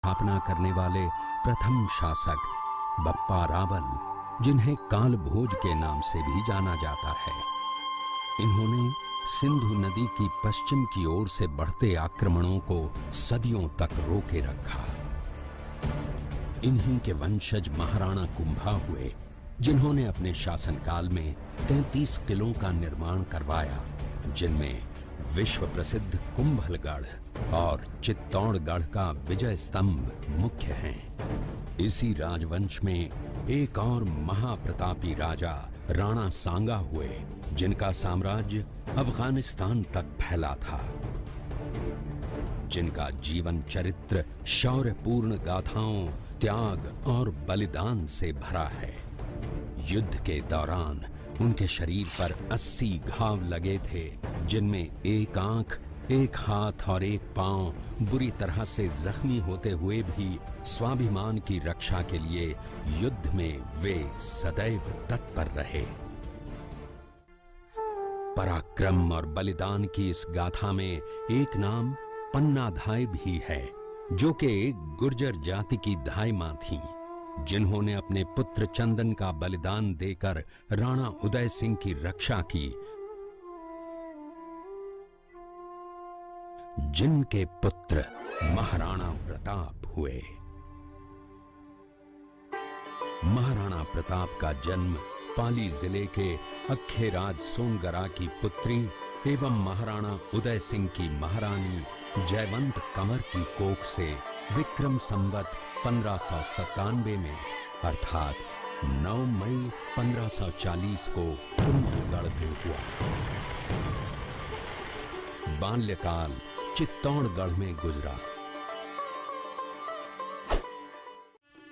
स्थापना करने वाले प्रथम शासक बप्पा रावल, जिन्हें कालभोज के नाम से भी जाना जाता है। इन्होंने सिंधु नदी की पश्चिम की ओर से बढ़ते आक्रमणों को सदियों तक रोके रखा। इन्हीं के वंशज महाराणा कुंभा हुए, जिन्होंने अपने शासनकाल में 33 किलों का निर्माण करवाया, जिनमें विश्व प्रसिद्ध कुंभलगढ़ और चित्तौड़गढ़ का विजय स्तंभ मुख्य हैं। इसी राजवंश में एक और महाप्रतापी राजा राणा सांगा हुए, जिनका साम्राज्य अफगानिस्तान तक फैला था, जिनका जीवन चरित्र शौर्यपूर्ण गाथाओं, त्याग और बलिदान से भरा है। युद्ध के दौरान उनके शरीर पर 80 घाव लगे थे, जिनमें एक आंख, एक हाथ और एक पांव बुरी तरह से जख्मी होते हुए भी स्वाभिमान की रक्षा के लिए युद्ध में वे सदैव तत्पर रहे। पराक्रम और बलिदान की इस गाथा में एक नाम पन्नाधाय भी है, जो कि एक गुर्जर जाति की धाय मां थीं, जिन्होंने अपने पुत्र चंदन का बलिदान देकर राणा उदय सिंह की रक्षा की, जिनके पुत्र महाराणा प्रताप हुए। महाराणा प्रताप का जन्म पाली जिले के अखेराज सोनगरा की पुत्री एवं महाराणा उदय सिंह की महारानी जयवंत कंवर की कोख से विक्रम संवत 1597 में अर्थात 9 मई 1540 को कुंभलगढ़ में हुआ। बाल्यकाल चित्तौड़गढ़ में गुजरा।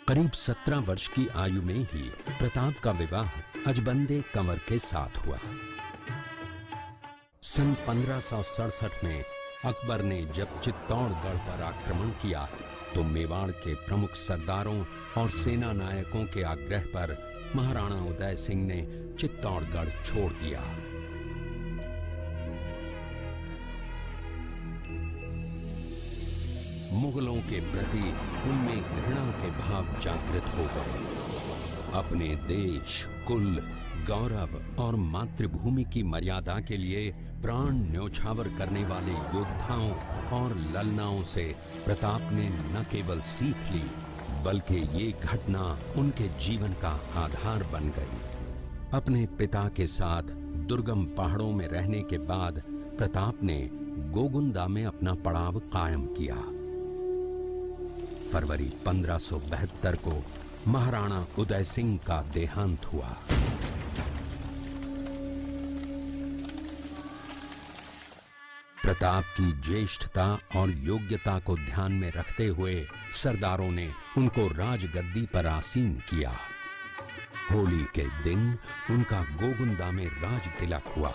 करीब 17 वर्ष की आयु में ही प्रताप का विवाह अजबंदे कंवर के साथ हुआ। सन 1567 में अकबर ने जब चित्तौड़गढ़ पर आक्रमण किया तो मेवाड़ के प्रमुख सरदारों और सेना नायकों के आग्रह पर महाराणा उदय सिंह ने चित्तौड़गढ़ छोड़ दिया। मुगलों के प्रति उनमें घृणा के भाव जागृत हो गए। अपने देश, कुल, गौरव और मातृभूमि की मर्यादा के लिए प्राण न्योछावर करने वाले योद्धाओं और ललनाओं से प्रताप ने न केवल सीख ली, बल्कि ये घटना उनके जीवन का आधार बन गई। अपने पिता के साथ दुर्गम पहाड़ों में रहने के बाद प्रताप ने गोगुंदा में अपना पड़ाव कायम किया। फरवरी 1572 को महाराणा उदय सिंह का देहांत हुआ। प्रताप की ज्येष्ठता और योग्यता को ध्यान में रखते हुए सरदारों ने उनको राजगद्दी पर आसीन किया। होली के दिन उनका गोगुंदा में राज तिलक हुआ।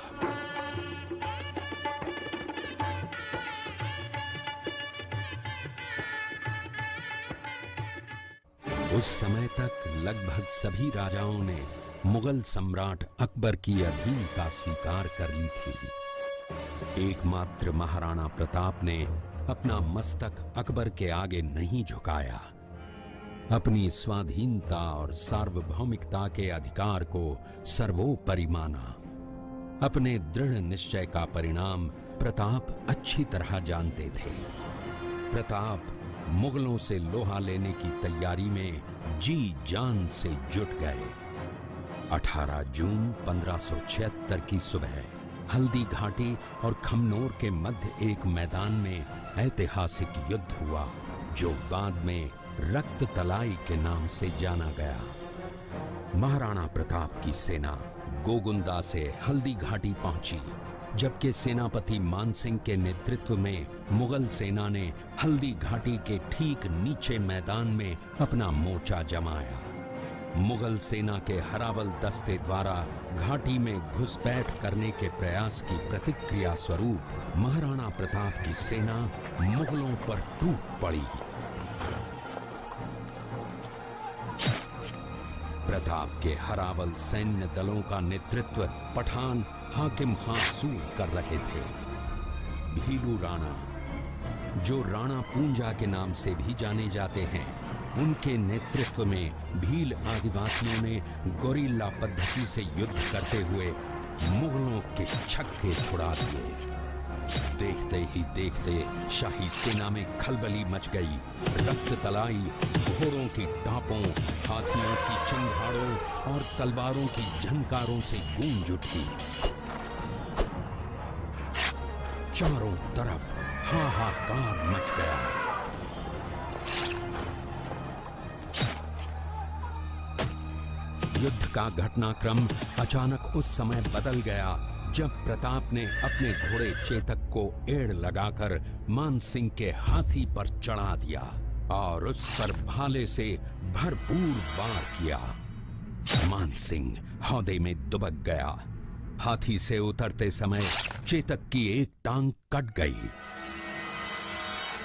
उस समय तक लगभग सभी राजाओं ने मुगल सम्राट अकबर की अधीनता स्वीकार कर ली थी। एकमात्र महाराणा प्रताप ने अपना मस्तक अकबर के आगे नहीं झुकाया। अपनी स्वाधीनता और सार्वभौमिकता के अधिकार को सर्वोपरि माना। अपने दृढ़ निश्चय का परिणाम प्रताप अच्छी तरह जानते थे। प्रताप मुगलों से लोहा लेने की तैयारी में जी जान से जुट गए। 18 जून 1576 की सुबह हल्दी घाटी और खमनोर के मध्य एक मैदान में ऐतिहासिक युद्ध हुआ, जो बाद में रक्त तलाई के नाम से जाना गया। महाराणा प्रताप की सेना गोगुंदा से हल्दी घाटी पहुंची, जबकि सेनापति मानसिंह के नेतृत्व में मुगल सेना ने हल्दी घाटी के ठीक नीचे मैदान में अपना मोर्चा जमाया। मुगल सेना के हरावल दस्ते द्वारा घाटी में घुसपैठ करने के प्रयास की प्रतिक्रिया स्वरूप महाराणा प्रताप की सेना मुगलों पर टूट पड़ी। प्रताप के हरावल सैन्य दलों का नेतृत्व पठान हाकिम खां सूर कर रहे थे। भीलू राणा, जो राणा पूंजा के नाम से भी जाने जाते हैं, उनके नेतृत्व में भील आदिवासियों ने गोरिल्ला पद्धति से युद्ध करते हुए मुगलों के छक्के छुड़ा दिए। देखते ही देखते शाही सेना में खलबली मच गई। रक्त तलाई घोड़ों की टापों, हाथियों की चंगाड़ों और तलवारों की झंकारों से गूंज उठी। चारों तरफ हाहाकार मच गया। युद्ध का घटनाक्रम अचानक उस समय बदल गया जब प्रताप ने अपने घोड़े चेतक को एड़ लगाकर मानसिंह के हाथी पर चढ़ा दिया और उस पर भाले से भरपूर वार किया। मानसिंह हौदे में दुबक गया। हाथी से उतरते समय चेतक की एक टांग कट गई।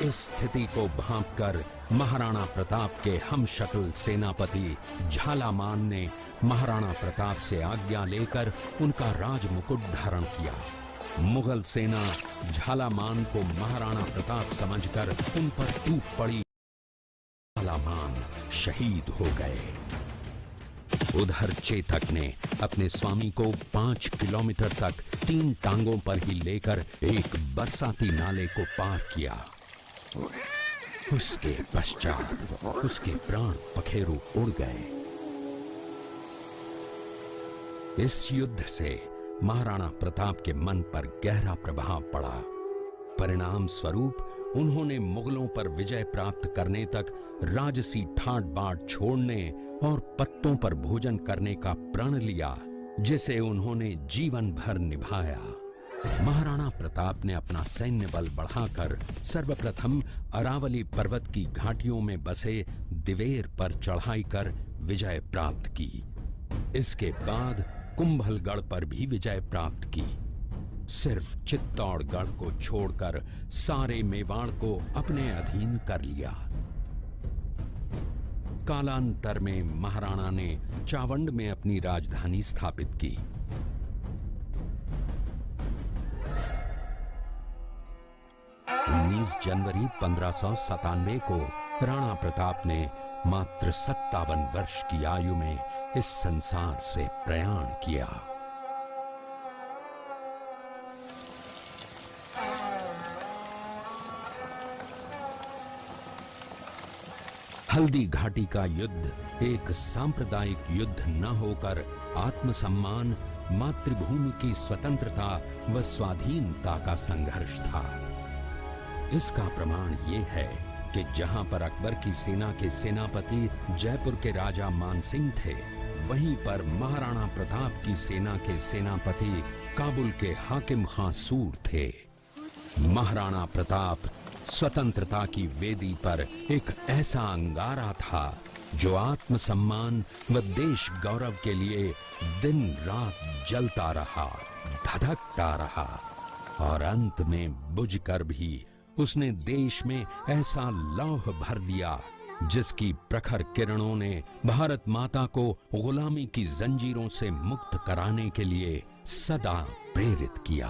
इस स्थिति को भांपकर महाराणा प्रताप के हमशक्ल सेनापति झालामान ने महाराणा प्रताप से आज्ञा लेकर उनका राजमुकुट धारण किया। मुगल सेना झालामान को महाराणा प्रताप समझकर उन पर टूट पड़ी। झालामान शहीद हो गए। उधर चेतक ने अपने स्वामी को 5 किलोमीटर तक 3 टांगों पर ही लेकर एक बरसाती नाले को पार किया। उसके पश्चात उसके प्राण पखेरु उड़ गए। इस युद्ध से महाराणा प्रताप के मन पर गहरा प्रभाव पड़ा। परिणाम स्वरूप उन्होंने मुगलों पर विजय प्राप्त करने तक राजसी ठाट बाट छोड़ने और पत्तों पर भोजन करने का प्रण लिया, जिसे उन्होंने जीवन भर निभाया। महाराणा प्रताप ने अपना सैन्य बल बढ़ाकर सर्वप्रथम अरावली पर्वत की घाटियों में बसे दिवेर पर चढ़ाई कर विजय प्राप्त की। इसके बाद कुंभलगढ़ पर भी विजय प्राप्त की। सिर्फ चित्तौड़गढ़ को छोड़कर सारे मेवाड़ को अपने अधीन कर लिया। कालांतर में महाराणा ने चावंड में अपनी राजधानी स्थापित की। 19 जनवरी 1597 को राणा प्रताप ने मात्र 57 वर्ष की आयु में इस संसार से प्रयाण किया। हल्दी घाटी का युद्ध एक सांप्रदायिक युद्ध न होकर आत्मसम्मान, मातृभूमि की स्वतंत्रता व स्वाधीनता का संघर्ष था। इसका प्रमाण ये है कि जहां पर अकबर की सेना के सेनापति जयपुर के राजा मानसिंह थे, वहीं पर महाराणा प्रताप की सेना के सेनापति काबुल के हाकिम खां सूर थे। महाराणा प्रताप स्वतंत्रता की वेदी पर एक ऐसा अंगारा था जो आत्मसम्मान व देश गौरव के लिए दिन रात जलता रहा, धधकता रहा और अंत में बुझकर भी उसने देश में ऐसा लौह भर दिया जिसकी प्रखर किरणों ने भारत माता को गुलामी की जंजीरों से मुक्त कराने के लिए सदा प्रेरित किया।